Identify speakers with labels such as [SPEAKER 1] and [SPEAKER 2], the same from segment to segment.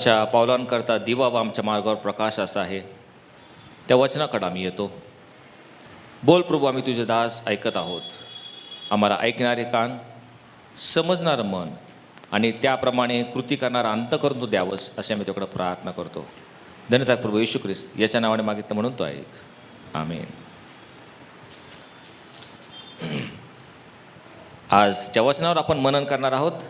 [SPEAKER 1] आमच्या पावलांकरता दिवा व आमच्या मार्गावर प्रकाश असा आहे. त्या वचनाकडे आम्ही येतो. बोल प्रभू, आम्ही तुझे दास ऐकत आहोत. आम्हाला ऐकणारे कान, समजणारं मन आणि त्याप्रमाणे कृती करणारा अंतःकरण तू द्यावंस असे आम्ही तुझ्याकडे प्रार्थना करतो. धन्यवाद प्रभू येशू ख्रिस्त याच्या नावाने मागितलं म्हणून तो ऐक. आमेन. आज ज्या वचनावर आपण मनन करणार आहोत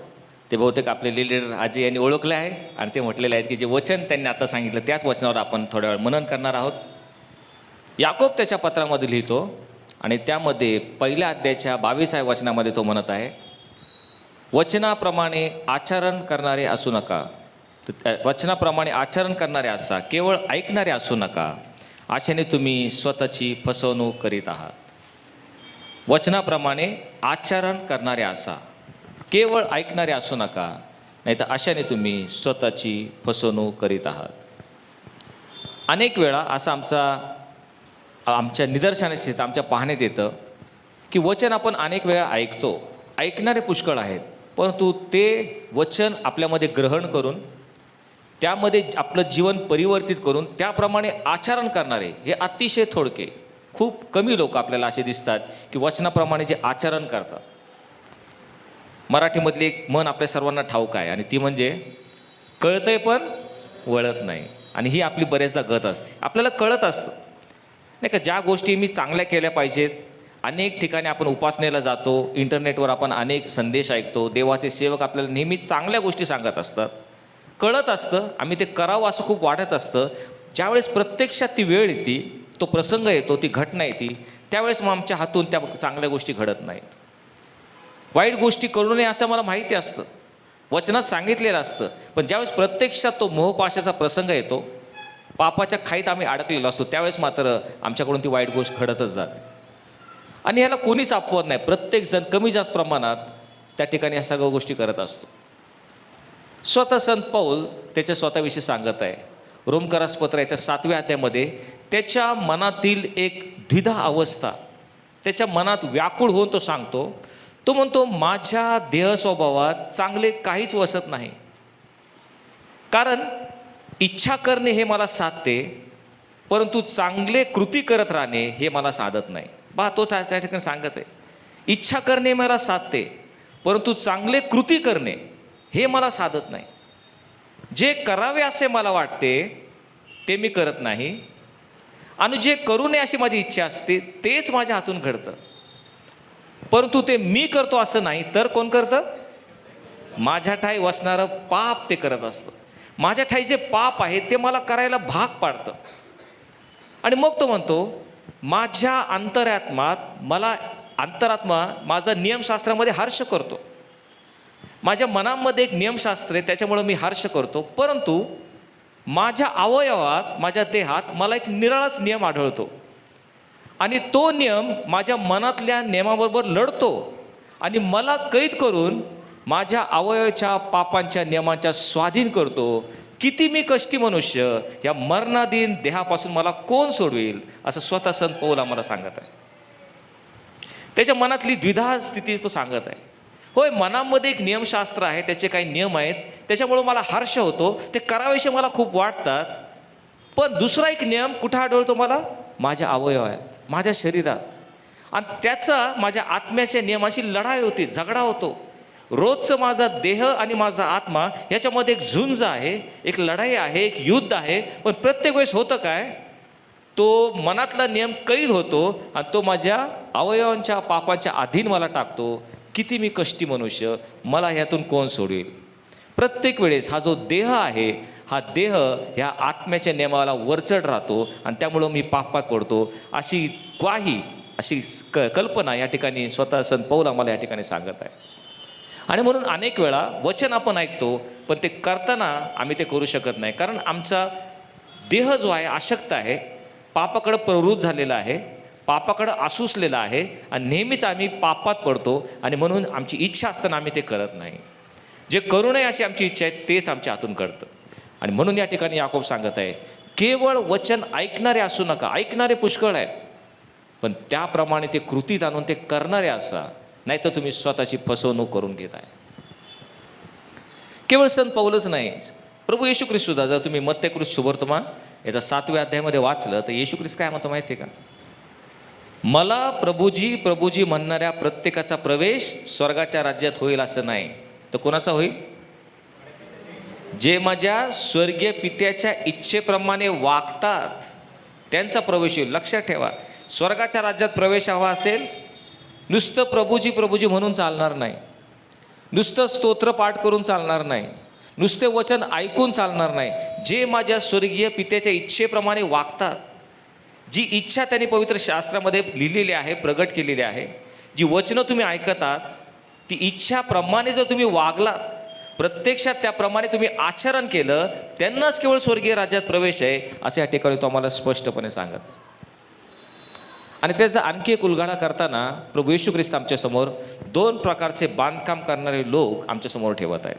[SPEAKER 1] ते बहुतेक आपले लीडर आजी यांनी ओळखले आहे आणि ते म्हटलेले आहेत की जे वचन त्यांनी आता सांगितलं त्याच वचनावर आपण थोड्या वेळ मनन करणार आहोत. याकोब त्याच्या पत्रामध्ये लिहितो आणि त्यामध्ये पहिल्या अध्यायाच्या 22व्या वचनामध्ये तो म्हणत आहे, वचनाप्रमाणे आचरण करणारे असू नका, वचनाप्रमाणे आचरण करणारे असा, केवळ ऐकणारे असू नका, अशाने तुम्ही स्वतःची फसवणूक करीत आहात. वचनाप्रमाणे आचरण करणारे असा, केवळ ऐकणारे असू नका, नाही तर अशाने तुम्ही स्वतःची फसवणूक करीत आहात. अनेक वेळा असं आमच्या निदर्शनास येतं, आमच्या पाहण्यात येतं की वचन आपण अनेक वेळा ऐकतो, ऐकणारे पुष्कळ आहेत, परंतु ते वचन आपल्यामध्ये ग्रहण करून त्यामध्ये आपलं जीवन परिवर्तित करून त्याप्रमाणे आचरण करणारे हे अतिशय थोडके, खूप कमी लोक आपल्याला असे दिसतात की वचनाप्रमाणे जे आचरण करतात. मराठीमधली एक म्हण आपल्या सर्वांना ठाऊक आहे आणि ती म्हणजे कळतंय पण वळत नाही. आणि ही आपली बरेचदा गत असते. आपल्याला कळत असतं नाही का, ज्या गोष्टी मी चांगल्या केल्या पाहिजेत. अनेक ठिकाणी आपण उपासनेला जातो, इंटरनेटवर आपण अनेक संदेश ऐकतो, देवाचे सेवक आपल्याला नेहमी चांगल्या गोष्टी सांगत असतात, कळत असतं, आम्ही ते करावं असं खूप वाटत असतं. ज्यावेळेस प्रत्यक्षात ती वेळ येते, तो प्रसंग येतो, ती घटना येते, त्यावेळेस मग आमच्या हातून त्या चांगल्या गोष्टी घडत नाहीत. वाईट गोष्टी करू नये असं मला माहिती असतं, वचनात सांगितलेलं असतं, पण ज्यावेळेस प्रत्यक्षात तो मोहपाशाचा प्रसंग येतो, पापाच्या खाईत आम्ही अडकलेलो असतो, त्यावेळेस मात्र आमच्याकडून ती वाईट गोष्ट घडतच जाते. आणि ह्याला कोणीच अपवाद नाही. प्रत्येकजण कमी जास्त प्रमाणात त्या ठिकाणी या सगळ्या गोष्टी करत असतो. स्वतः संत पौल त्याच्या स्वतःविषयी सांगत आहे. रोमकरास पत्र याच्या 7व्या अध्यायामध्ये त्याच्या मनातील एक द्विधा अवस्था, त्याच्या मनात व्याकुळ होऊन तो सांगतो. तो म्हणतो, माझ्या देह स्वभावात चांगले काहीच वसत नाही, कारण इच्छा करणे हे मला साधते, परंतु चांगले कृती करत राहणे हे मला साधत नाही. तो त्या ठिकाणी सांगत आहे, इच्छा करणे मला साधते, परंतु चांगले कृती करणे हे मला साधत नाही. जे करावे असे मला वाटते ते मी करत नाही, आणि जे करू नये अशी माझी इच्छा असते तेच माझ्या हातून घडतं. परंतु ते मी करतो असं नाही, तर कोण करतं? माझ्या ठाई वसणारं पाप ते करत असतं. माझ्या ठाई जे पाप आहे ते मला करायला भाग पाडतं. आणि मग तो म्हणतो, माझ्या अंतरात्मा माझा नियमशास्त्रामध्ये हर्ष करतो. माझ्या मनामध्ये एक नियमशास्त्र आहे, त्याच्यामुळं मी हर्ष करतो, परंतु माझ्या अवयवात, माझ्या देहात मला एक निराळाच नियम आढळतो, आणि तो नियम माझ्या मनातल्या नियमाबरोबर लढतो आणि मला कैद करून माझ्या अवयवाच्या पापांच्या नियमांच्या स्वाधीन करतो. किती मी कष्टी मनुष्य, या मरणाधीन देहापासून मला कोण सोडवेल, असं स्वतः संत पौल आम्हाला सांगत आहे. त्याच्या मनातली द्विधा स्थिती तो सांगत आहे. होय, मनामध्ये एक नियमशास्त्र आहे, त्याचे काही नियम आहेत, त्याच्यामुळं मला हर्ष होतो, ते करावेसे मला खूप वाटतात, पण दुसरा एक नियम कुठं आढळतो मला? माझ्या अवयवात, माझ्या शरीरात. आणि त्याचा माझ्या आत्म्याच्या नियमाशी लढाई होती, झगडा होतो. रोजचं माझा देह आणि माझा आत्मा याच्यामध्ये एक झुंज आहे, एक लढाई आहे, एक युद्ध आहे. पण प्रत्येक वेळेस होतं काय, तो मनातला नियम कैद होतो आणि तो माझ्या अवयवांच्या पापांच्या अधीन मला टाकतो. किती मी कष्टी मनुष्य, मला ह्यातून कोण सोडवेल. प्रत्येक वेळेस हा जो देह आहे, हा देह ह्या आत्म्याच्या नियमाला वरचढ राहतो आणि त्यामुळं मी पापात पडतो, अशी ग्वाही, अशी कल्पना या ठिकाणी स्वतः संत पौल आम्हाला या ठिकाणी सांगत आहे. आणि म्हणून अनेक वेळा वचन आपण ऐकतो, पण ते करताना आम्ही ते करू शकत नाही, कारण आमचा देह जो आहे अशक्त आहे, पापाकडं प्रवृत्त झालेला आहे, पापाकडं आसुसलेला आहे, आणि नेहमीच आम्ही पापात पडतो. आणि म्हणून आमची इच्छा असताना आम्ही ते करत नाही. जे करू नये अशी आमची इच्छा आहे तेच आमच्या हातून घडतं. आणि म्हणून या ठिकाणी याकोब सांगत आहे, केवळ वचन ऐकणारे असू नका. ऐकणारे पुष्कळ आहेत, पण त्याप्रमाणे ते कृतीत आणून ते करणारे असा, नाही तर तुम्ही स्वतःची फसवणूक करून घेत आहे. केवळ संत पौलच नाही, प्रभू येशू ख्रिस्त सुद्धा, जर तुम्ही मत्ते ख्रिस्त शुभवर्तमान याचा 7व्या अध्यायामध्ये वाचलं तर येशू ख्रिस्त काय म्हणतो माहिती आहे का? मला प्रभूजी प्रभूजी म्हणणाऱ्या प्रत्येकाचा प्रवेश स्वर्गाच्या राज्यात होईल असं नाही, तर कोणाचा होईल? जे माझ्या स्वर्गीय पित्याच्या इच्छेप्रमाणे वागतात त्यांचा प्रवेश होईल. लक्षात ठेवा, स्वर्गाच्या राज्यात प्रवेश हवा असेल, नुसतं प्रभूजी प्रभूजी म्हणून चालणार नाही, नुसतं स्तोत्र पाठ करून चालणार नाही, नुसते वचन ऐकून चालणार नाही. जे माझ्या स्वर्गीय पित्याच्या इच्छेप्रमाणे वागतात, जी इच्छा त्यांनी पवित्र शास्त्रामध्ये लिहिलेली आहे, प्रगट केलेली आहे, जी वचनं तुम्ही ऐकतात, ती इच्छाप्रमाणे जर तुम्ही वागलात, प्रत्यक्षात त्याप्रमाणे तुम्ही आचरण केलं, त्यांनाच केवळ स्वर्गीय राज्यात प्रवेश आहे, असं या ठिकाणी तो आम्हाला स्पष्टपणे सांगत. आणि त्याचा आणखी एक उलगडा करताना प्रभू येशू ख्रिस्त आमच्यासमोर 2 प्रकारचे बांधकाम करणारे लोक आमच्यासमोर ठेवत आहेत.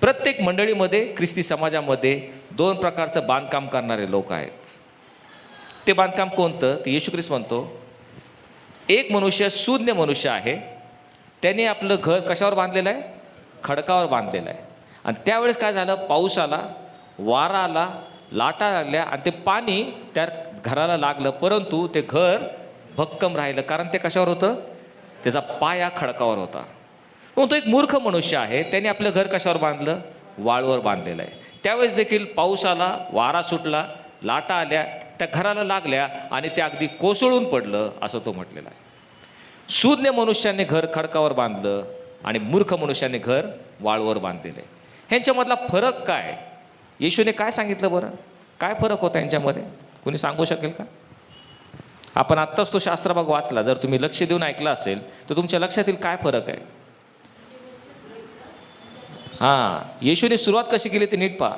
[SPEAKER 1] प्रत्येक मंडळीमध्ये, ख्रिस्ती समाजामध्ये 2 प्रकारचं बांधकाम करणारे लोक आहेत. ते बांधकाम कोणतं? ते येशू ख्रिस्त म्हणतो, एक मनुष्य शून्य मनुष्य आहे, त्याने आपलं घर कशावर बांधलेलं आहे? खडकावर बांधलेलं आहे. आणि त्यावेळेस काय झालं? पाऊस आला, वारा आला, लाटा आल्या आणि ते पाणी त्या घराला लागलं, परंतु ते घर भक्कम राहिलं. कारण ते कशावर होतं? त्याचा पाया खडकावर होता. मग तो एक मूर्ख मनुष्य आहे, त्याने आपलं घर कशावर बांधलं? वाळूवर बांधलेलं आहे. त्यावेळेस देखील पाऊस आला, वारा सुटला, लाटा आल्या, त्या घराला लागल्या आणि ते अगदी कोसळून पडलं, असं तो म्हटलेला आहे. शून्य मनुष्याने घर खडकावर बांधलं आणि मूर्ख मनुष्याने घर वाळूवर बांधलेलं आहे. ह्यांच्यामधला फरक काय? येशूने काय सांगितलं बरं? काय फरक होता यांच्यामध्ये? कोणी सांगू शकेल का? आपण आत्ताच तो शास्त्रभाग वाचला, जर तुम्ही लक्ष देऊन ऐकला असेल तर तुमच्या लक्षात येईल काय फरक आहे. येशूने सुरुवात कशी केली ते नीट पहा.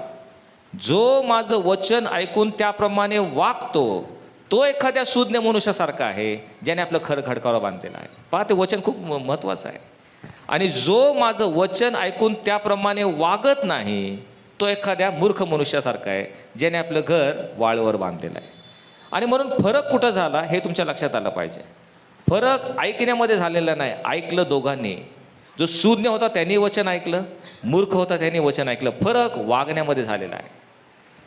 [SPEAKER 1] जो माझं वचन ऐकून त्याप्रमाणे वागतो तो एखाद्या शून्य मनुष्यासारखा आहे, ज्याने आपलं खडकावर बांधलेलं आहे. पहा, ते वचन खूप महत्त्वाचं आहे. आणि जो माझं वचन ऐकून त्याप्रमाणे वागत नाही तो एखाद्या मूर्ख मनुष्यासारखा आहे, ज्याने आपलं घर वाळूवर बांधलेलं आहे. आणि म्हणून फरक कुठं झाला हे तुमच्या लक्षात आलं पाहिजे. फरक ऐकण्यामध्ये झालेला नाही, ऐकलं दोघांनी. जो शून्य होता त्यांनी वचन ऐकलं, मूर्ख होता त्यांनी वचन ऐकलं. फरक वागण्यामध्ये झालेला आहे.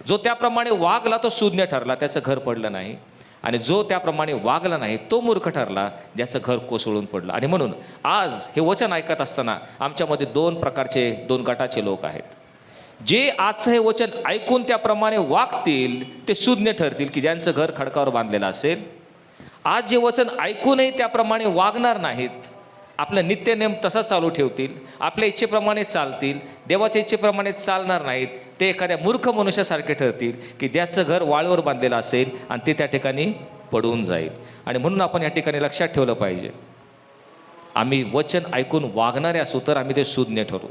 [SPEAKER 1] जो त्याप्रमाणे वागला तो शून्य ठरला, त्याचं घर पडलं नाही. आणि जो त्याप्रमाणे वागला नाही तो मूर्ख ठरला, ज्याचं घर कोसळून पडलं. आणि म्हणून आज हे वचन ऐकत असताना आमच्यामध्ये 2 प्रकारचे 2 गटाचे लोक आहेत. जे आजचं हे वचन ऐकून त्याप्रमाणे वागतील ते शून्य ठरतील, की ज्यांचं घर खडकावर बांधलेलं असेल. आज जे वचन ऐकूनही त्याप्रमाणे वागणार नाहीत, आपला नित्यनेम तसाच चालू ठेवतील, आपल्या इच्छेप्रमाणे चालतील, देवाच्या इच्छेप्रमाणे चालणार नाहीत, ते एखाद्या मूर्ख मनुष्यासारखे ठरतील, की ज्याचं घर वाळूवर बांधलेलं असेल आणि ते त्या ठिकाणी पडून जाईल. आणि म्हणून आपण या ठिकाणी लक्षात ठेवलं पाहिजे, आम्ही वचन ऐकून वागणारे असू तर आम्ही ते शून्य ठरू.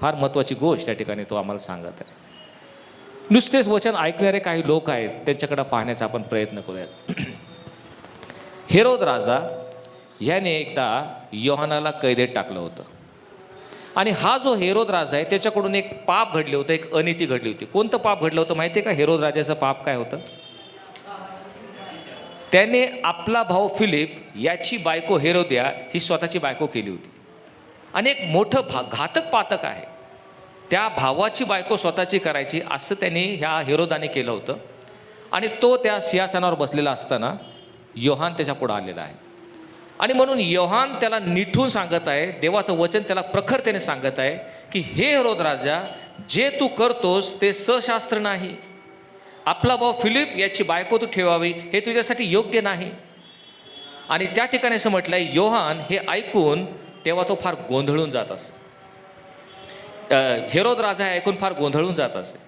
[SPEAKER 1] फार महत्त्वाची गोष्ट या ठिकाणी तो आम्हाला सांगत आहे. नुसतेच वचन ऐकणारे काही लोक आहेत, त्यांच्याकडे पाहण्याचा आपण प्रयत्न करूयात. हेरोद राजा ह्याने एकदा योहानाला कैदेत टाकलं होतं. आणि हा जो हेरोद राजा आहे त्याच्याकडून एक पाप घडले होतं, एक अनिती घडली होती. कोणतं पाप घडलं होतं माहिती आहे का? हेरोद राजाचं पाप काय होतं? त्याने आपला भाऊ फिलिप याची बायको हेरोद्या ही स्वतःची बायको केली होती. आणि एक मोठं घातक पातक आहे, त्या भावाची बायको स्वतःची करायची असं त्यांनी ह्या हेरोदाने केलं होतं. आणि तो त्या सिंहासनावर बसलेला असताना योहान त्याच्या पुढे आलेला आहे. आणि म्हणून योहान त्याला निठून सांगत आहे, देवाचं वचन त्याला प्रखरतेने सांगत आहे, की हे हेरोद राजा, जे तू करतोस ते सशास्त्र नाही. आपला भाऊ फिलिप याची बायको तू ठेवावी हे तुझ्यासाठी योग्य नाही. आणि त्या ठिकाणी असं म्हटलं आहे, योहान हे ऐकून तेव्हा तो फार गोंधळून जात असे. हेरोद राजा हे ऐकून फार गोंधळून जात असे.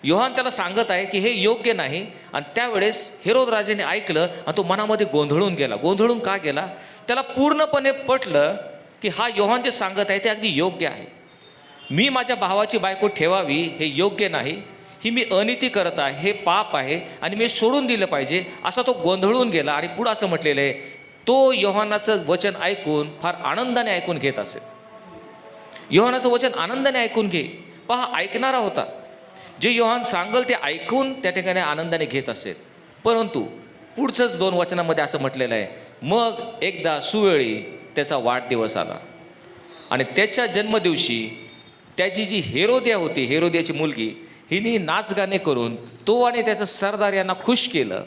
[SPEAKER 1] योहान त्याला सांगत आहे की हे योग्य नाही. आणि त्यावेळेस हेरोद राजाने ऐकलं आणि तो मनामध्ये गोंधळून गेला. गोंधळून का गेला? त्याला पूर्णपणे पटलं की हा योहान जे सांगत आहे ते अगदी योग्य आहे. मी माझ्या भावाची बायको ठेवावी हे योग्य नाही, ही मी अनिती करत आहे, हे पाप आहे आणि मी सोडून दिलं पाहिजे, असा तो गोंधळून गेला. आणि पुढं असं म्हटलेलं आहे, तो योहानाचं वचन ऐकून फार आनंदाने ऐकून घेत असेल. योहानाचं वचन आनंदाने ऐकून घे. पहा, ऐकणारा होता, जे योहान सांगल ते ऐकून त्या ठिकाणी आनंदाने घेत असेल. परंतु पुढचंच 2 वचनामध्ये असं म्हटलेलं आहे, मग एकदा सुवेळी त्याचा वाढदिवस आला आणि त्याच्या जन्मदिवशी त्याची जी हेरोद्या होती, हेरोद्याची मुलगी, हिने नाचगाणे करून तो आणि त्याचं सरदार यांना खुश केलं.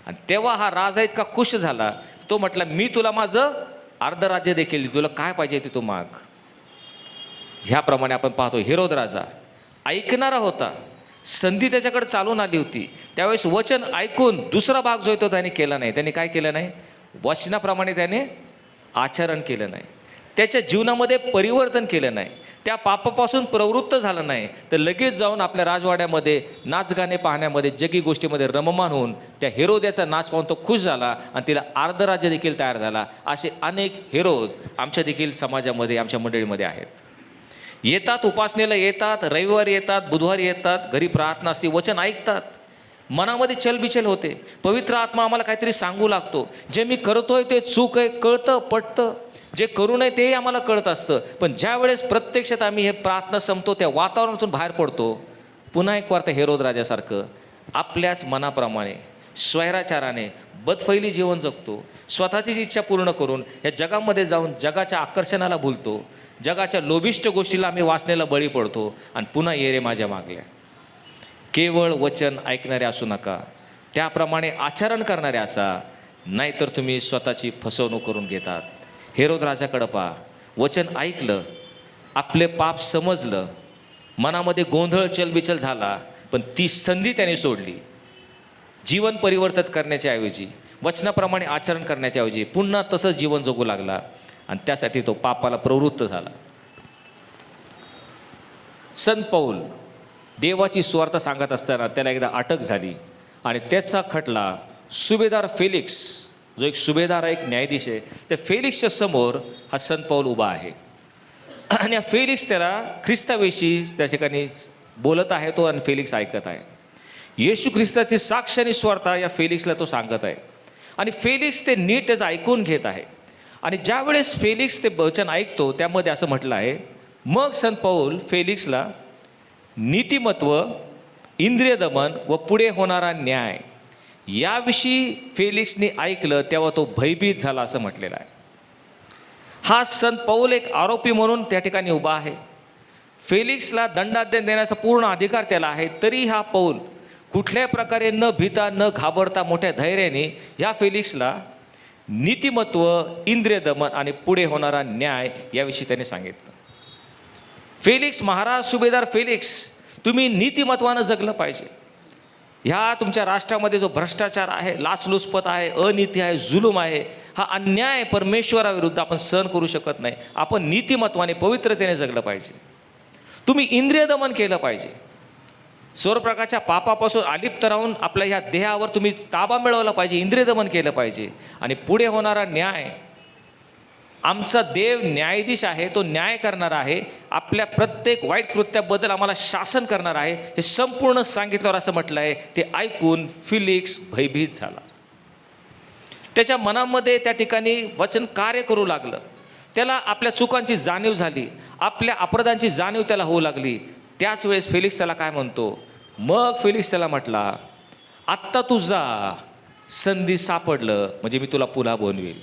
[SPEAKER 1] आणि तेव्हा हा राजा इतका खुश झाला, तो म्हटला मी तुला माझं अर्ध राज्य देखील देईन, तुला काय पाहिजे ते तू माग. ह्याप्रमाणे आपण पाहतो हेरोद राजा ऐकणारा होता, संधी त्याच्याकडे चालून आली होती. त्यावेळेस वचन ऐकून दुसरा भाग जो आहे तो त्याने केला नाही. त्याने काय केलं नाही? वचनाप्रमाणे त्याने आचरण केलं नाही, त्याच्या जीवनामध्ये परिवर्तन केलं नाही, त्या पापापासून प्रवृत्त झालं नाही, तर लगेच जाऊन आपल्या राजवाड्यामध्ये नाचगाणे पाहण्यामध्ये जगी गोष्टीमध्ये रममान होऊन त्या हेरोद्याचा नाच पाहून तो खुश झाला आणि तिला अर्ध राज्य देखील तयार झाला. असे अनेक हेरोद आमच्या देखील समाजामध्ये, आमच्या मंडळीमध्ये आहेत. येतात, उपासनेला येतात, रविवारी येतात, बुधवारी येतात, घरी प्रार्थना असते, वचन ऐकतात, मनामध्ये चलबिचल होते, पवित्र आत्मा आम्हाला काहीतरी सांगू लागतो, जे मी करतोय ते चूक आहे कळतं, पटतं, जे करू नये तेही आम्हाला कळत असतं. पण ज्या वेळेस प्रत्यक्षात आम्ही हे प्रार्थना संपतो, त्या वातावरणातून बाहेर पडतो, पुन्हा एक वार त्या हेरोद राजासारखं आपल्याच मनाप्रमाणे स्वैराचाराने बदफैली जीवन जगतो, स्वतःचीच इच्छा पूर्ण करून या जगामध्ये जाऊन जगाच्या आकर्षणाला भुलतो, जगाच्या लोभिष्ट गोष्टीला आम्ही वासनेला बळी पडतो आणि पुन्हा ये रे माझ्या मागल्या. केवळ वचन ऐकणारे असू नका, त्याप्रमाणे आचरण करणारे असा, नाहीतर तुम्ही स्वतःची फसवणूक करून घेतात. हेरोद राजाकडं पहा, वचन ऐकलं, आपले पाप समजलं, मनामध्ये गोंधळ चलबिचल झाला, पण ती संधी त्याने सोडली. जीवन परिवर्तित करण्याच्या ऐवजी, वचनाप्रमाणे आचरण करण्याच्या ऐवजी पुन्हा तसंच जीवन जगू लागला आणि त्यासाठी तो पापाला प्रवृत्त झाला. संत पौल देवाची सुवार्ता सांगत असताना त्याला एकदा अटक झाली आणि त्याचा खटला सुभेदार फेलिक्स, जो एक सुभेदार एक न्यायाधीश आहे, त्या फेलिक्सच्या समोर हा संत पौल उभा आहे. आणि हा फेलिक्स त्याला ख्रिस्ताविषयी त्या ठिकाणी बोलत आहे तो, आणि फेलिक्स ऐकत आहे. येशू ख्रिस्ताची साक्ष आणि सुवार्ता या फेलिक्सला तो सांगत आहे आणि फेलिक्स ते नीट त्याचं ऐकून घेत आहे. आणि ज्यावेळेस फेलिक्स ते वचन ऐकतो, त्यामध्ये असं म्हटलं आहे, मग संत पौल फेलिक्सला नीतिमत्व, इंद्रिय दमन व पुढे होणारा न्याय याविषयी फेलिक्सने ऐकलं, तेव्हा तो भयभीत झाला असं म्हटलेलं आहे. हा संत पौल एक आरोपी म्हणून त्या ठिकाणी उभा आहे. फेलिक्सला दंडादेश देण्याचा पूर्ण अधिकार त्याला आहे, तरी हा पौल कुठल्याही प्रकारे न भीता न घाबरता मोठ्या धैर्याने ह्या फेलिक्सला नीतिमत्व, इंद्रिय दमन आणि पुढे होणारा न्याय याविषयी त्याने सांगितलं. फेलिक्स महाराज, सुभेदार फेलिक्स, तुम्ही नीतिमत्वानं जगलं पाहिजे. ह्या तुमच्या राष्ट्रामध्ये जो भ्रष्टाचार आहे, लाचलुचपत आहे, अनीती आहे, जुलूम आहे, हा अन्याय परमेश्वराविरुद्ध आपण सहन करू शकत नाही. आपण नीतिमत्वाने पवित्रतेने जगलं पाहिजे. तुम्ही इंद्रिय दमन केलं पाहिजे. सर्व प्रकारच्या पापापासून अलिप्त राहून आपल्या ह्या देहावर तुम्ही ताबा मिळवला पाहिजे, इंद्रिय दमन केलं पाहिजे. आणि पुढे होणारा न्याय, आमचा देव न्यायाधीश आहे, तो न्याय करणार आहे, आपल्या प्रत्येक वाईट कृत्याबद्दल आम्हाला शासन करणार आहे, हे संपूर्ण सांगितल्यावर असं म्हटलं आहे. ते ऐकून फेलिक्स भयभीत झाला. त्याच्या मनामध्ये त्या ठिकाणी वचन कार्य करू लागलं. त्याला आपल्या चुकांची जाणीव झाली, आपल्या अपराधांची जाणीव त्याला होऊ लागली. त्याच वेळेस फेलिक्स त्याला काय म्हणतो, मग फेलिक्स त्याला म्हटला, आत्ता तू जा, संधी सापडलं म्हणजे मी तुला पुन्हा बनवेल.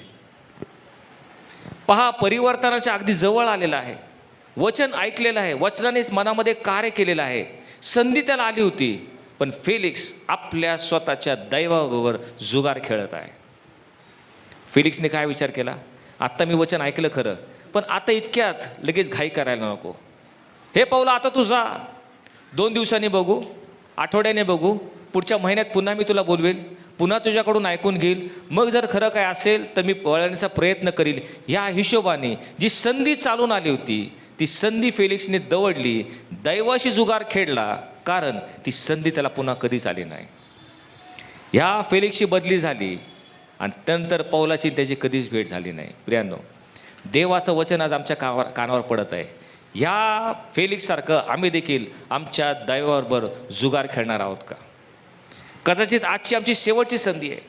[SPEAKER 1] पहा, परिवर्तनाच्या अगदी जवळ आलेलं आहे. वचन ऐकलेलं आहे, वचनानेच मनामध्ये कार्य केलेलं आहे, संधी त्याला आली होती, पण फेलिक्स आपल्या स्वतःच्या दैवाबरोबर जुगार खेळत आहे. फेलिक्सने काय विचार केला, आत्ता मी वचन ऐकलं खरं, पण आता इतक्यात लगेच घाई करायला नको. हे पौला, आता तू जा, 2 दिवसांनी बघू, आठवड्याने बघू, पुढच्या महिन्यात पुन्हा मी तुला बोलवेल, पुन्हा तुझ्याकडून ऐकून घेईल, मग जर खरं काय असेल तर मी वळण्याचा प्रयत्न करील. या हिशोबाने जी संधी चालून आली होती, ती संधी फेलिक्सने दवडली, दैवाशी जुगार खेळला, कारण ती संधी त्याला पुन्हा कधीच आली नाही. ह्या फेलिक्सची बदली झाली आणि त्यानंतर पौलाची त्याची कधीच भेट झाली नाही. प्रियांनो, देवाचं वचन आज आमच्या कानावर पडत आहे. ह्या फेलिक्ससारखं आम्ही देखील आमच्या दैवाबरोबर जुगार खेळणार आहोत का? कदाचित आजची आमची शेवटची संधी आहे.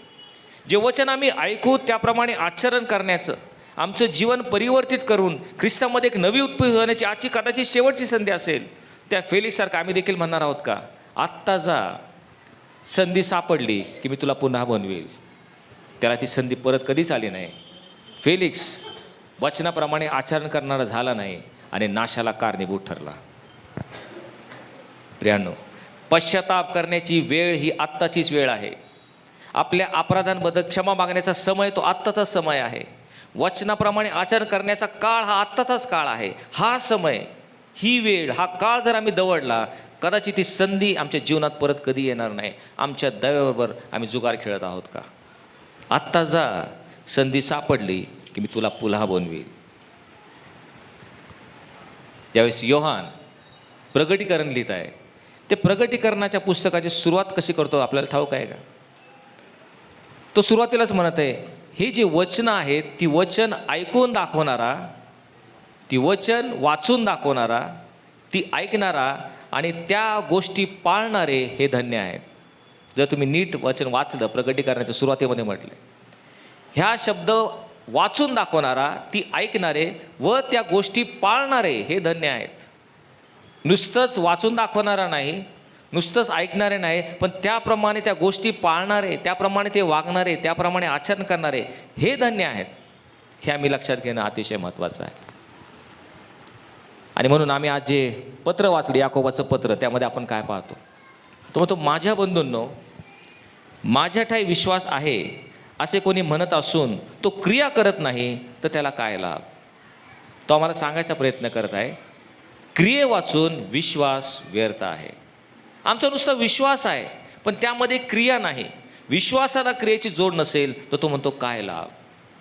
[SPEAKER 1] जे वचन आम्ही ऐकू त्याप्रमाणे आचरण करण्याचं, आमचं जीवन परिवर्तित करून ख्रिस्तामध्ये एक नवी उत्पत्ती होण्याची आजची कदाचित शेवटची संधी असेल. त्या फेलिक्ससारखं आम्ही देखील म्हणणार आहोत का, आत्ता जा, संधी सापडली की मी तुला पुन्हा बनवेल. त्याला ती संधी परत कधीच आली नाही. फेलिक्स वचनाप्रमाणे आचरण करणारा झाला नाही आणि नाशाला कारणीभूत ठरला. प्रियांनो, पश्चाताप करण्याची वेळ ही आत्ताचीच वेळ आहे. आपल्या अपराधांबद्दल क्षमा मागण्याचा समय तो आत्ताचाच समय आहे. वचनाप्रमाणे आचरण करण्याचा काळ हा आत्ताचाच काळ आहे. हा समय, ही वेळ, हा काळ जर आम्ही दवडला, कदाचित ती संधी आमच्या जीवनात परत कधी येणार नाही. आमच्या दव्याबरोबर आम्ही जुगार खेळत आहोत का? आत्ता जा, संधी सापडली की मी तुला पुन्हा बनवील. ज्यावेळेस योहान प्रगटीकरण लिहित आहे, ते प्रगटीकरणाच्या पुस्तकाची सुरुवात कशी करतो आपल्याला ठाऊक आहे का? तो सुरुवातीलाच म्हणत आहे, हे जे वचनं आहेत ती वचन ऐकून दाखवणारा, ती वचन वाचून दाखवणारा, ती ऐकणारा आणि त्या गोष्टी पाळणारे हे धन्य आहेत. जर तुम्ही नीट वचन वाचलं, प्रगटीकरणाच्या सुरुवातीमध्ये म्हटले, ह्या शब्द वाचून दाखवणारा, ती ऐकणारे व त्या गोष्टी पाळणारे हे धन्य आहेत. नुसतंच वाचून दाखवणारा नाही, नुसतंच ऐकणारे नाही, पण त्याप्रमाणे त्या गोष्टी पाळणारे, त्याप्रमाणे ते वागणारे, त्याप्रमाणे आचरण करणारे हे धन्य आहेत. हे आम्ही लक्षात घेणं अतिशय महत्त्वाचं आहे. आणि म्हणून आम्ही आज जे पत्र वाचले, याकोबाचं पत्र, त्यामध्ये आपण काय पाहतो? तो म्हणतो, माझ्या बंधूंनो, माझ्या ठाई विश्वास आहे असे कोणी म्हणत असून तो क्रिया करत नाही तर त्याला काय लाभ? तो आम्हाला सांगायचा प्रयत्न करत आहे, क्रिये वाचून विश्वास व्यर्थ आहे. आमचा नुसता विश्वास आहे पण त्यामध्ये क्रिया नाही, विश्वासाला क्रियेची जोड नसेल तर तो म्हणतो काय लाभ?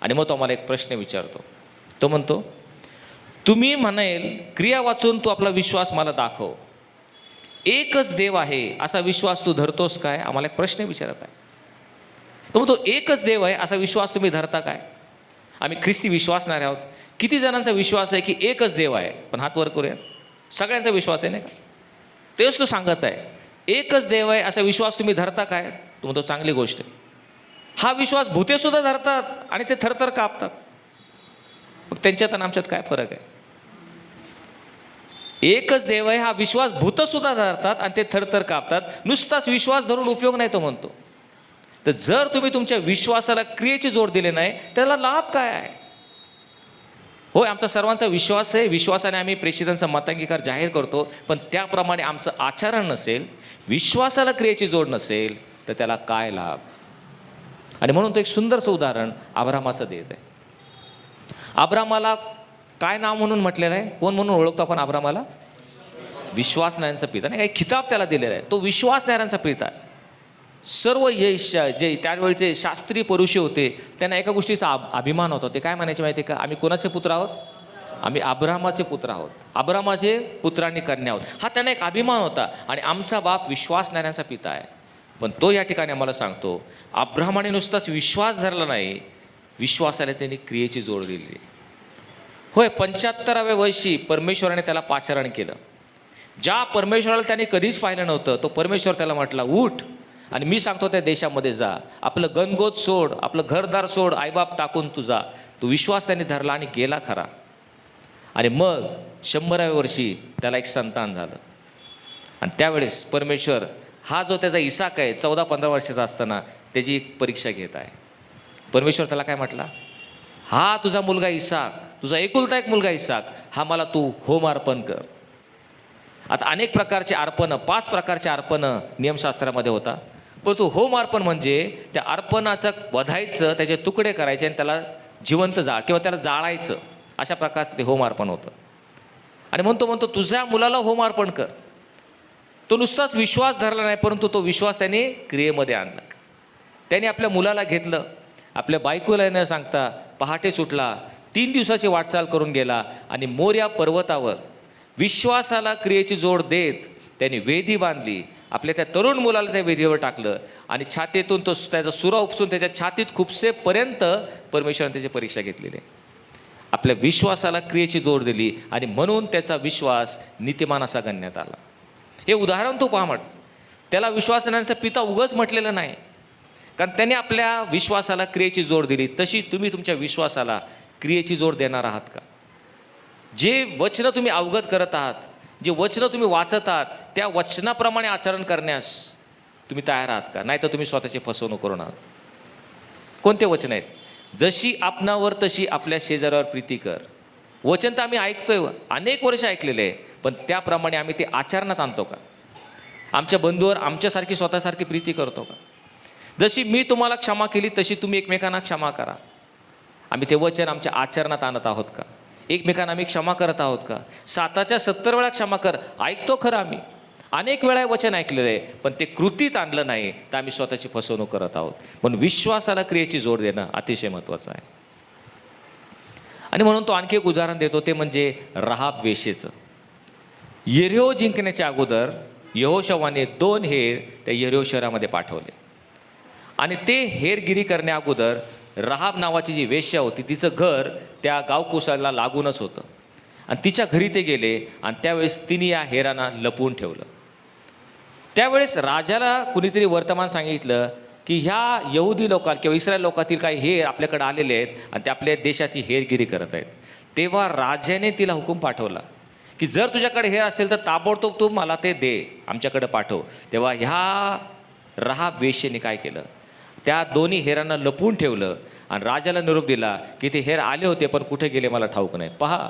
[SPEAKER 1] आणि मग तो आम्हाला एक प्रश्न विचारतो. तो म्हणतो, तुम्ही म्हणेल क्रिया वाचून तू आपला विश्वास मला दाखव, एकच देव आहे असा विश्वास तू धरतोस काय? आम्हाला एक प्रश्न विचारत आहे. तो म्हणतो, एकच देव आहे असा विश्वास तुम्ही धरता काय? आम्ही ख्रिस्ती विश्वासणारे आहोत. किती जणांचा विश्वास आहे की एकच देव आहे? पण हात वर करूया. सगळ्यांचा विश्वास आहे नाही का? तेच तो सांगत आहे, एकच देव आहे असा विश्वास तुम्ही धरता काय? तो म्हणतो, चांगली गोष्ट आहे. हा विश्वास भूतेसुद्धा धरतात आणि ते थरथर कापतात. मग त्यांच्यात आणि आमच्यात काय फरक आहे? एकच देव आहे हा विश्वास भूतसुद्धा धरतात आणि ते थरथर कापतात. नुसताच विश्वास धरून उपयोग नाही, तो म्हणतो. तर जर तुम्ही तुमच्या विश्वासाला क्रियेची जोड दिली नाही, त्याला लाभ काय आहे? होय, आमचा सर्वांचा विश्वास आहे, विश्वासाने आम्ही प्रेषितांचा मतांगीकार जाहीर करतो, पण त्याप्रमाणे आमचं आचरण नसेल, विश्वासाला क्रियेची जोड नसेल तर त्याला काय लाभ? आणि म्हणून तो एक सुंदरसं उदाहरण अब्रामाचं देत आहे. अब्रामाला काय नाव म्हणून म्हटलेलं आहे? कोण म्हणून ओळखतो आपण अब्रामाला? विश्वासणाऱ्यांचा पिता. नाही, काही खिताब त्याला दिलेला आहे. तो विश्वासणाऱ्यांचा पिता आहे. सर्व जे त्यावेळचे शास्त्रीय पुरुषे होते त्यांना एका गोष्टीचा अभिमान होता. ते काय म्हणायचे माहिती आहे का? आम्ही कोणाचे पुत्र आहोत? आम्ही अब्रामाचे पुत्र आहोत, अब्रामाचे पुत्रांनी कन्या आहोत. हा त्यांना एक अभिमान होता. आणि आमचा बाप विश्वासणाऱ्यांचा पिता आहे. पण तो या ठिकाणी आम्हाला सांगतो, अब्रामाने नुसताच विश्वास धरला नाही, विश्वासाला त्यांनी क्रियेची जोड दिली. होय, 75व्या वर्षी परमेश्वराने त्याला पाचारण केलं. ज्या परमेश्वराला त्याने कधीच पाहिलं नव्हतं, तो परमेश्वर त्याला म्हटला, उठ आणि मी सांगतो त्या देशामध्ये जा, आपलं गणगोत सोड, आपलं घरदार सोड, आईबाप टाकून तू जा. तो विश्वास त्याने धरला आणि गेला खरा. आणि मग 100व्या वर्षी त्याला एक संतान झालं. आणि त्यावेळेस परमेश्वर हा जो त्याचा इसाक आहे, 14-15 वर्षाचा असताना त्याची एक परीक्षा घेत आहे. परमेश्वर त्याला काय म्हटला? हा तुझा मुलगा इसाक, तुझा एकुलता एक मुलगा इसाक, हा मला तू होम अर्पण कर. आता अनेक प्रकारचे अर्पणं, 5 प्रकारचे अर्पणं नियमशास्त्रामध्ये होता. पण तू होम अर्पण म्हणजे त्या अर्पणाचं वधायचं, त्याचे तुकडे करायचे आणि त्याला जिवंत किंवा त्याला जाळायचं, अशा प्रकारचं ते होम अर्पण होतं. आणि म्हणतो तुझ्या मुलाला होम अर्पण कर. तो नुसताच विश्वास धरला नाही, परंतु तो विश्वास त्याने क्रियेमध्ये आणला. त्याने आपल्या मुलाला घेतलं, आपल्या बायकोला न सांगता पहाटे सुटला, 3 दिवसाची वाटचाल करून गेला आणि मोर्या पर्वतावर विश्वासाला क्रियेची जोड देत त्यांनी वेदी बांधली. आपल्या त्या तरुण मुलाला त्या वेदीवर टाकलं आणि छातीतून तो त्याचा सुरा उपसून त्याच्या छातीत खुपसेपर्यंत परमेश्वराने त्याची परीक्षा घेतलेली आहे. आपल्या विश्वासाला क्रियेची जोड दिली आणि म्हणून त्याचा विश्वास नीतिमान असा गणण्यात आला. हे उदाहरण तो पहा. त्याला विश्वासणाऱ्यांचा पिता उगाच म्हटलेलं नाही, कारण त्याने आपल्या विश्वासाला क्रियेची जोड दिली. तशी तुम्ही तुमच्या विश्वासाला क्रियेची जोड देणार आहात का? जे वचनं तुम्ही अवगत करत आहात, जे वचनं तुम्ही वाचत आहात, त्या वचनाप्रमाणे आचरण करण्यास तुम्ही तयार आहात का? नाही तर तुम्ही स्वतःची फसवणूक करून आहात. कोणते वचन आहेत? जशी आपणावर तशी आपल्या शेजाऱ्यावर प्रीती कर. वचन तर आम्ही ऐकतोय, अनेक वर्ष ऐकलेले आहे, पण त्याप्रमाणे आम्ही ते आचरणात आणतो का? आमच्या बंधूवर आमच्यासारखी स्वतःसारखी प्रीती करतो का? जशी मी तुम्हाला क्षमा केली तशी तुम्ही एकमेकांना क्षमा करा. आम्ही ते वचन आमच्या आचरणात आणत आहोत का? एकमेकांना आम्ही क्षमा करत आहोत का? 7च्या 70 वेळा क्षमा कर ऐकतो खरं आम्ही, अनेक वेळा वचन ऐकलेलं आहे, पण ते कृतीत आणलं नाही तर आम्ही स्वतःची फसवणूक करत आहोत. म्हणून विश्वासाला क्रियेची जोड देणं अतिशय महत्त्वाचं आहे. आणि म्हणून तो आणखी एक उदाहरण देतो, ते म्हणजे राहाब वेश्येचं. यरीहो जिंकण्याच्या अगोदर यहोशवाने 2 हेर त्या यरीहो शहरामध्ये पाठवले आणि ते हेरगिरी करण्या अगोदर राहाब नावाची जी वेश्या होती तिचं घर त्या गावकुसाला लागूनच होतं आणि तिच्या घरी ते गेले आणि त्यावेळेस तिने या हेरांना लपवून ठेवलं. त्यावेळेस राजाला कुणीतरी वर्तमान सांगितलं की ह्या यहुदी लोकात किंवा इस्रायल लोकातील काही हेर आपल्याकडे आलेले आहेत आणि ते आपल्या देशाची हेरगिरी करत आहेत. तेव्हा राजाने तिला हुकूम पाठवला की जर तुझ्याकडे हेर असेल तर ताबडतोब तू मला ते दे, आमच्याकडे पाठव. तेव्हा ह्या राहाब वेश्येने काय केलं, त्या दोन्ही हेरांना लपवून ठेवलं आणि राजाला निरोप दिला की ते हेर आले होते पण कुठे गेले मला ठाऊक नाही. पहा,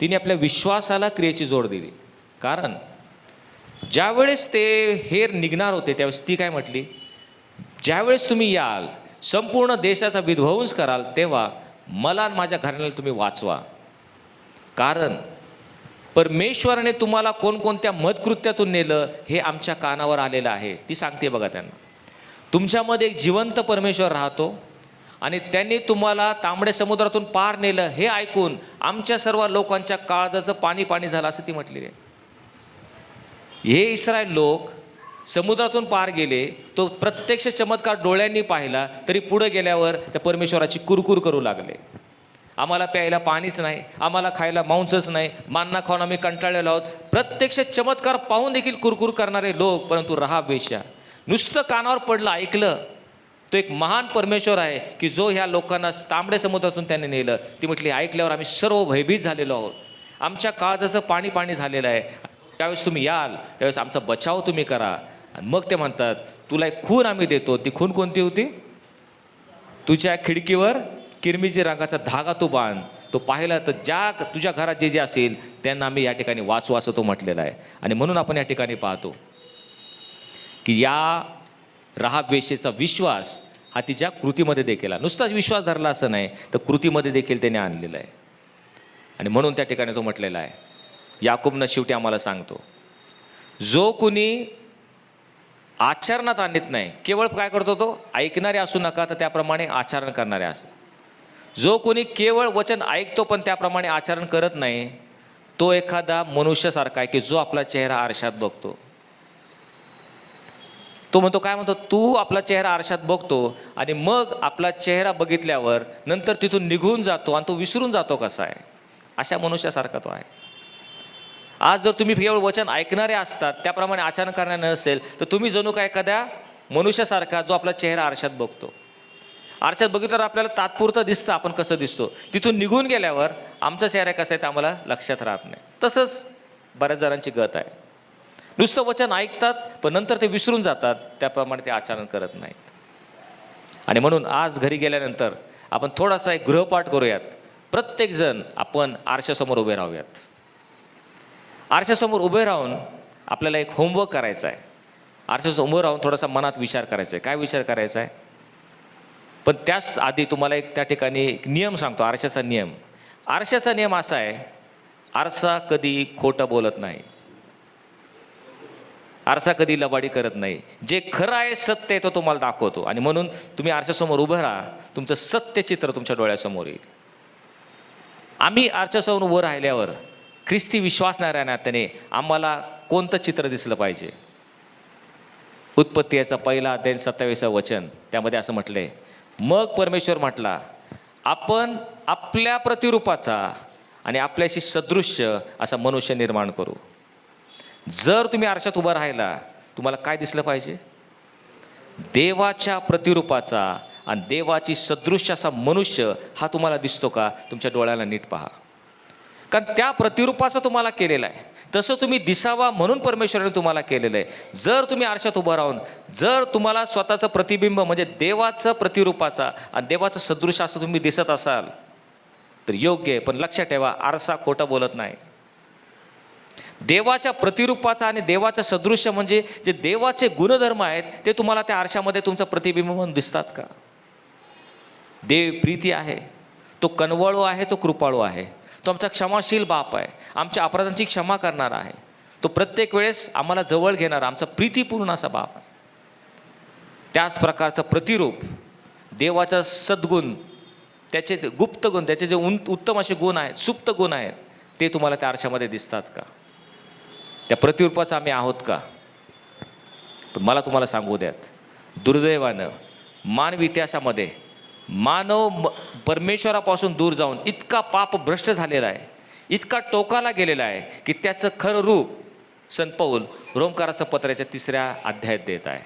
[SPEAKER 1] तिने आपल्या विश्वासाला क्रियेची जोड दिली. कारण ज्यावेळेस ते हेर निघणार होते त्यावेळेस ती काय म्हटली, ज्यावेळेस तुम्ही याल संपूर्ण देशाचा विध्वंस कराल तेव्हा मला आणि माझ्या घराण्याला तुम्ही वाचवा. कारण परमेश्वराने तुम्हाला कोणकोणत्या मदकृत्यातून नेलं हे आमच्या कानावर आलेलं आहे. ती सांगते बघा त्यांना, तुमच्यामध्ये एक जिवंत परमेश्वर राहतो आणि त्यांनी तुम्हाला तांबड्या समुद्रातून पार नेलं हे ऐकून आमच्या सर्व लोकांच्या काळजाचं पाणी पाणी झालं असं ती म्हटलेली आहे. हे इस्रायल लोक समुद्रातून पार गेले, तो प्रत्यक्ष चमत्कार डोळ्यांनी पाहिला, तरी पुढे गेल्यावर त्या परमेश्वराची कुरकुर करू लागले. आम्हाला प्यायला पाणीच नाही, आम्हाला खायला मांसच नाही, मान्ना खाऊन आम्ही कंटाळलेलो आहोत. प्रत्यक्ष चमत्कार पाहून देखील कुरकुर करणारे लोक. परंतु राहाब वेश्या नुसतं कानावर पडलं, ऐकलं, तो एक महान परमेश्वर आहे की जो ह्या लोकांना तांबड्या समुद्रातून त्याने नेलं. ती म्हटली, ऐकल्यावर आम्ही सर्व भयभीत झालेलो आहोत, आमच्या काळजाचं पाणी पाणी झालेलं आहे. त्यावेळेस तुम्ही याल त्यावेळेस आमचा बचाव तुम्ही करा. आणि मग ते म्हणतात, तुला एक खूण आम्ही देतो. ती खूण कोणती होती, तुझ्या खिडकीवर किरमिजी रंगाचा धागा तू बांध, तो पाहिला तर ज्या तुझ्या घरात जे जे असेल त्यांना आम्ही या ठिकाणी वाचू असं तो म्हटलेला आहे. आणि म्हणून आपण या ठिकाणी पाहतो की या राहाब वेश्येचा विश्वास हा तिच्या कृतीमध्ये देखील, नुसताच विश्वास धरला असं नाही तर कृतीमध्ये देखील त्याने आणलेला आहे. आणि म्हणून त्या ठिकाणी तो म्हटलेला आहे, याकूबनं शेवटी आम्हाला सांगतो, जो कुणी आचरणात आणत नाही, केवळ काय करतो तो ऐकणारे असू नका तर त्याप्रमाणे आचरण करणारे असं. जो कोणी केवळ वचन ऐकतो पण त्याप्रमाणे आचरण करत नाही, तो एखादा मनुष्यासारखा आहे की जो आपला चेहरा आरशात बघतो. तो म्हणतो, काय म्हणतो, तू आपला चेहरा आरशात बघतो आणि मग आपला चेहरा बघितल्यावर नंतर तिथून निघून जातो आणि तो विसरून जातो कसा आहे, अशा मनुष्यासारखा तो आहे. आज जर तुम्ही केवळ वचन ऐकणारे असतात त्याप्रमाणे आचरण करणारे नसेल तर तुम्ही जणू काय एखाद्या मनुष्यासारखा जो आपला चेहरा आरशात बघतो. आरशात बघितल्यावर आपल्याला तात्पुरतं दिसतं आपण कसं दिसतो, तिथून निघून गेल्यावर आमचा चेहरा कसा आहे ते आम्हाला लक्षात राहत नाही. तसंच बऱ्याच जणांची गत आहे, नुसतं वचन ऐकतात पण नंतर ते विसरून जातात, त्याप्रमाणे ते आचरण करत नाहीत. आणि म्हणून आज घरी गेल्यानंतर आपण थोडासा एक गृहपाठ करूयात. प्रत्येकजण आपण आरशासमोर उभे राहूयात. आरशासमोर उभे राहून आपल्याला एक होमवर्क करायचा आहे. आरशासमोर उभं राहून थोडासा मनात विचार करायचा आहे. काय विचार करायचा आहे, पण त्याच आधी तुम्हाला एक त्या ठिकाणी एक नियम सांगतो, आरशाचा नियम. आरशाचा नियम असा आहे, आरसा कधी खोटं बोलत नाही, आरसा कधी लबाडी करत नाही. जे खरं आहे सत्य आहे तो तुम्हाला दाखवतो. आणि म्हणून तुम्ही आरशासमोर उभं राहा, तुमचं सत्य चित्र तुमच्या डोळ्यासमोर येईल. आम्ही आरशासमोर उभं राहिल्यावर ख्रिस्ती विश्वासणाऱ्या नात्याने आम्हाला कोणतं चित्र दिसलं पाहिजे. उत्पत्ती याचा 1 अध्याय 27 वचन, त्यामध्ये असं म्हटलंय, मग परमेश्वर म्हटला, आपण आपल्या प्रतिरूपाचा आणि आपल्याशी सदृश्य असा मनुष्य निर्माण करू. जर तुम्ही आरशात उभा राहिला तुम्हाला काय दिसलं पाहिजे, देवाच्या प्रतिरूपाचा आणि देवाची सदृश्य असा मनुष्य हा तुम्हाला दिसतो का, तुमच्या डोळ्याला नीट पहा. कारण त्या प्रतिरूपाचं तुम्हाला केलेलं आहे, तसं तुम्ही दिसावा म्हणून परमेश्वराने तुम्हाला केलेलं आहे. जर तुम्ही आरशात उभं राहून जर तुम्हाला स्वतःचं प्रतिबिंब म्हणजे देवाचं प्रतिरूपाचा आणि देवाचं सदृश असं तुम्ही दिसत असाल तर योग्य आहे. पण लक्षात ठेवा, आरसा खोटं बोलत नाही. देवाच्या प्रतिरूपाचा आणि देवाचं सदृश्य म्हणजे जे देवाचे गुणधर्म आहेत ते तुम्हाला त्या आरशामध्ये तुमचं प्रतिबिंब म्हणून दिसतात का? देव प्रीती आहे, तो कनवळू आहे, तो कृपाळू आहे, तो आमचा क्षमाशील बाप आहे, आमच्या अपराधांची क्षमा करणारा आहे, तो प्रत्येक वेळेस आम्हाला जवळ घेणारा आमचा प्रीतीपूर्ण असा बाप आहे. त्याच प्रकारचं प्रतिरूप देवाचा सद्गुण, त्याचे गुप्त गुण, त्याचे जे उत्तम असे गुण आहेत, सुप्त गुण आहेत, ते तुम्हाला त्या आरशामध्ये दिसतात का? त्या प्रतिरूपाचं आम्ही आहोत का? पण मला तुम्हाला सांगू द्यात, दुर्दैवानं मानवी इतिहासामध्ये मानव परमेश्वरापासून दूर जाऊन इतका पापभ्रष्ट झालेला आहे, इतका टोकाला गेलेला आहे की त्याचं खरं रूप संत पौल रोमकाराचं पत्राच्या 3ऱ्या अध्यायात देत आहे.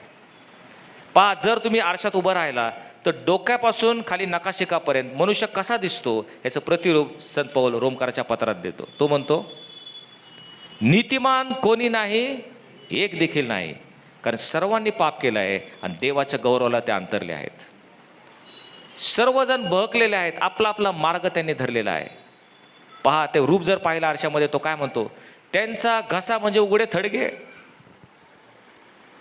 [SPEAKER 1] पहा, जर तुम्ही आरशात उभं राहिला तर डोक्यापासून खाली नकाशिकापर्यंत मनुष्य कसा दिसतो याचं प्रतिरूप संत पौल रोमकाराच्या पत्रात देतो. तो म्हणतो, नीतिमान कोणी नाही, एक देखील नाही, कारण सर्वांनी पाप केलं आहे आणि देवाच्या गौरवाला ते अंतरले आहेत. सर्वजण बहकलेले आहेत, आपला आपला मार्ग त्यांनी धरलेला आहे. पहा, ते रूप जर पाहिलं आरशामध्ये, तो काय म्हणतो, त्यांचा घसा म्हणजे उघडे थडगे.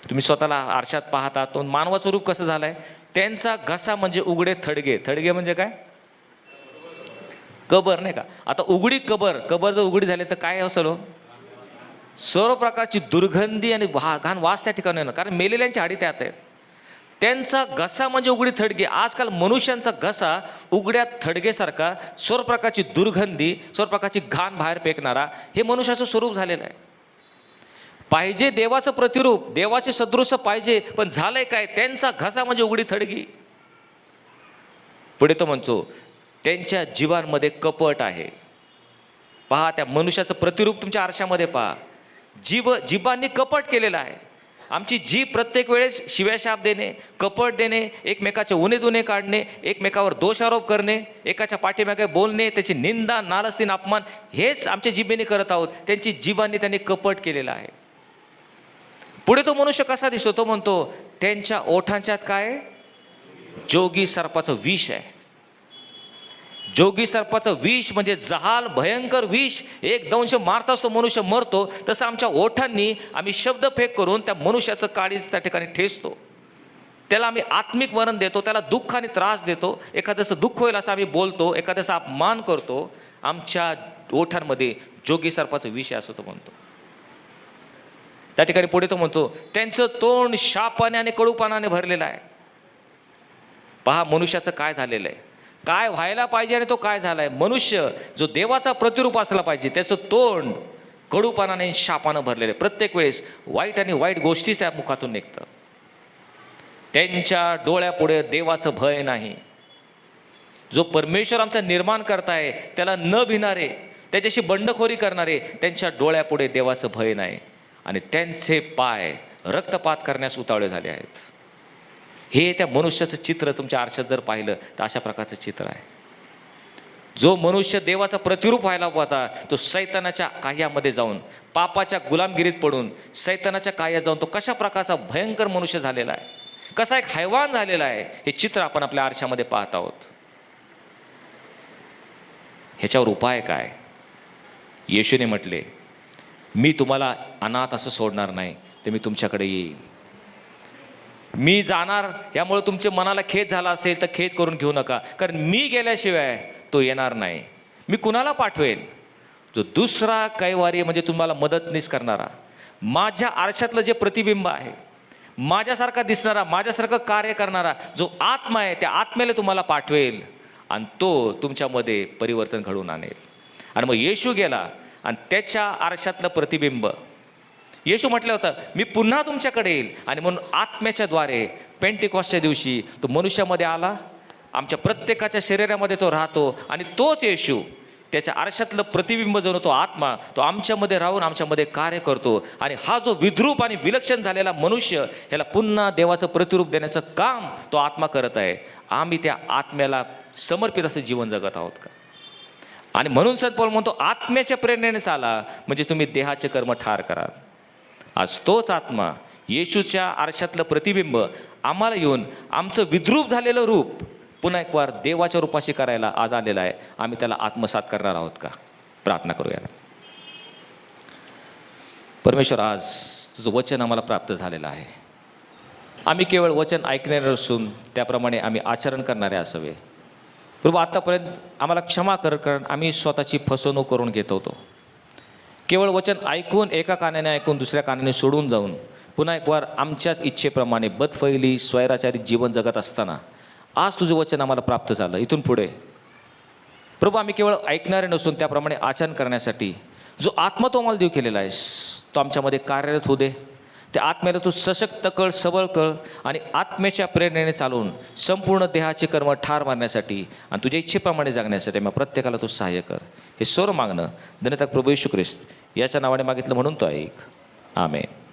[SPEAKER 1] तुम्ही स्वतःला आरशात पाहता, तो मानवाचं रूप कसं झालं आहे, त्यांचा घसा म्हणजे उघडे थडगे. थडगे म्हणजे काय? कबर, नाही का? आता उघडी कबर जर उघडी झाली तर काय असेल हो? सर्व प्रकारची दुर्गंधी आणि घाण वास त्या ठिकाणी येणं, कारण मेलेल्यांची हाडी त्यात आहेत. त्यांचा घसा म्हणजे उघडी थडगे. आजकाल मनुष्यांचा घसा उघड्या थडगेसारखा, सर्व प्रकारची दुर्गंधी, सर्व प्रकारची घाण बाहेर फेकणारा, हे मनुष्याचं स्वरूप झालेलं आहे. पाहिजे देवाचं प्रतिरूप, देवाचे सदृश्य पाहिजे, पण झालंय काय? त्यांचा घसा म्हणजे उघडी थडगी. पुढे तो म्हणतो, त्यांच्या जीवांमध्ये कपट आहे. पहा, त्या मनुष्याचं प्रतिरूप तुमच्या आरशामध्ये पहा. जीवांनी कपट केलेलं आहे. आमची जीभ प्रत्येक वेळेस शिव्याशाप देणे, कपट देणे, एकमेकाचे उणे दुणे काढणे, एकमेकावर दोषारोप करणे, एकाच्या पाठीमागे बोलणे, त्याची निंदा, नालस्ती, अपमान, हेच आमच्या जिभेने करत आहोत. त्यांची जीवांनी त्यांनी कपट केलेलं आहे. पुढे तो मनुष्य कसा दिसतो? तो म्हणतो, त्यांच्या ओठांच्यात काय? जोगी सर्पाचं विष आहे. जोगी सर्पाचं विष म्हणजे जहाल, भयंकर विष. एक दंश मारताच तो मनुष्य मरतो, तसं आमच्या ओठांनी आम्ही शब्द फेक करून त्या मनुष्याचं काळीज त्या ठिकाणी ठेचतो. त्याला आम्ही आत्मिक मरण देतो, त्याला दुःख आणि त्रास देतो. एखाद्याचं दुःख होईल असं आम्ही बोलतो, एखाद्याचा अपमान करतो. आमच्या ओठांमध्ये जोगी सर्पाचं विष आहे असं तो म्हणतो. त्या ठिकाणी पुढे तो म्हणतो, त्यांचं तोंड शापाने आणि कडूपणाने भरलेलं आहे. पहा, मनुष्याचं काय झालेलं आहे, काय व्हायला पाहिजे आणि तो काय झालाय. मनुष्य जो देवाचा प्रतिरूप असला पाहिजे, त्याचं तोंड कडूपणाने शापानं भरलेलं आहे. प्रत्येक वेळेस वाईट आणि वाईट गोष्टीच त्या मुखातून निघतं. त्यांच्या डोळ्यापुढे देवाचं भय नाही. जो परमेश्वर आमचा निर्माण करताय त्याला न भिणारे, त्याच्याशी बंडखोरी करणारे, त्यांच्या डोळ्यापुढे देवाचं भय नाही. आणि त्यांचे पाय रक्तपात करण्यास उतावळे झाले आहेत. हे त्या मनुष्याचं चित्र तुमच्या आरशात जर पाहिलं तर अशा प्रकारचं चित्र आहे. जो मनुष्य देवाचा प्रतिरूप व्हायला होता, तो सैतानाच्या काह्यामध्ये जाऊन, पापाच्या गुलामगिरीत पडून, सैतानाच्या काह्यात जाऊन तो कशा प्रकारचा भयंकर मनुष्य झालेला आहे, कसा एक हैवान झालेला आहे, हे चित्र आपण आपल्या आरशामध्ये पाहत आहोत. ह्याच्यावर उपाय काय? येशूने म्हटले, मी तुम्हाला अनाथ असं सोडणार नाही, तर मी तुमच्याकडे येईन. मी जाणार, यामुळे तुमच्या मनाला खेद झाला असेल तर खेद करून घेऊ नका, कारण मी गेल्याशिवाय तो येणार नाही. मी कुणाला पाठवेन? जो दुसरा कैवारी म्हणजे तुम्हाला मदतनीस करणारा, माझ्या आरशातलं जे प्रतिबिंब आहे, माझ्यासारखा दिसणारा, माझ्यासारखं कार्य करणारा जो आत्मा आहे, त्या आत्म्याला तुम्हाला पाठवेल आणि तो तुमच्यामध्ये परिवर्तन घडवून आणेल. आणि मग येशू गेला आणि त्याच्या आरशातलं प्रतिबिंब, येशू म्हटलं होतं, मी पुन्हा तुमच्याकडे येईल. आणि म्हणून आत्म्याच्या द्वारे पेंटिकॉस्टच्या दिवशी तो मनुष्यामध्ये आला, आमच्या प्रत्येकाच्या शरीरामध्ये तो राहतो. आणि तोच येशू, त्याच्या आरशातलं प्रतिबिंब जो तो आत्मा, तो आमच्यामध्ये राहून आमच्यामध्ये कार्य करतो. आणि हा जो विद्रूप आणि विलक्षण झालेला मनुष्य, ह्याला पुन्हा देवाचं प्रतिरूप देण्याचं काम तो आत्मा करत आहे. आम्ही त्या आत्म्याला समर्पित असं जीवन जगत आहोत का? आणि म्हणून संत पौल म्हणतो, आत्म्याच्या प्रेरणेने चाला, म्हणजे तुम्ही देहाचे कर्म ठार कराल. आज तोच आत्मा, येशूच्या आरशातलं प्रतिबिंब आम्हाला येऊन आमचं विद्रूप झालेलं रूप पुन्हा एक वार देवाच्या रूपाशी करायला आज आलेला आहे. आम्ही त्याला आत्मसात करणार आहोत का? प्रार्थना करूया. परमेश्वर, आज तुझं वचन आम्हाला प्राप्त झालेलं आहे. आम्ही केवळ वचन ऐकणारे नसून त्याप्रमाणे आम्ही आचरण करणारे असावे. प्रभू, आत्तापर्यंत आम्हाला क्षमा कर, कारण आम्ही स्वतःची फसवणूक करून घेत होतो. केवळ वचन ऐकून, एका कानाने ऐकून दुसऱ्या कानाने सोडून जाऊन पुन्हा एक वार आमच्याच इच्छेप्रमाणे बदफैली स्वैराचारी जीवन जगत असताना आज तुझं वचन आम्हाला प्राप्त झालं. इथून पुढे प्रभू, आम्ही केवळ ऐकणारे नसून त्याप्रमाणे आचरण करण्यासाठी जो आत्मा तो आम्हाला देऊ केलेला आहेस, तो आमच्यामध्ये कार्यरत होऊ दे. त्या आत्म्याला तू सशक्त कर, सबळ कर आणि आत्म्याच्या प्रेरणेने चालवून संपूर्ण देहाचे कर्म ठार मारण्यासाठी आणि तुझ्या इच्छेप्रमाणे जगण्यासाठी मग प्रत्येकाला तू सहाय्य कर. हे सर्व मागणं धन्यता प्रभू येशू ख्रिस्त याच्या नावाने मागितलं म्हणून तो ऐक. आमेन.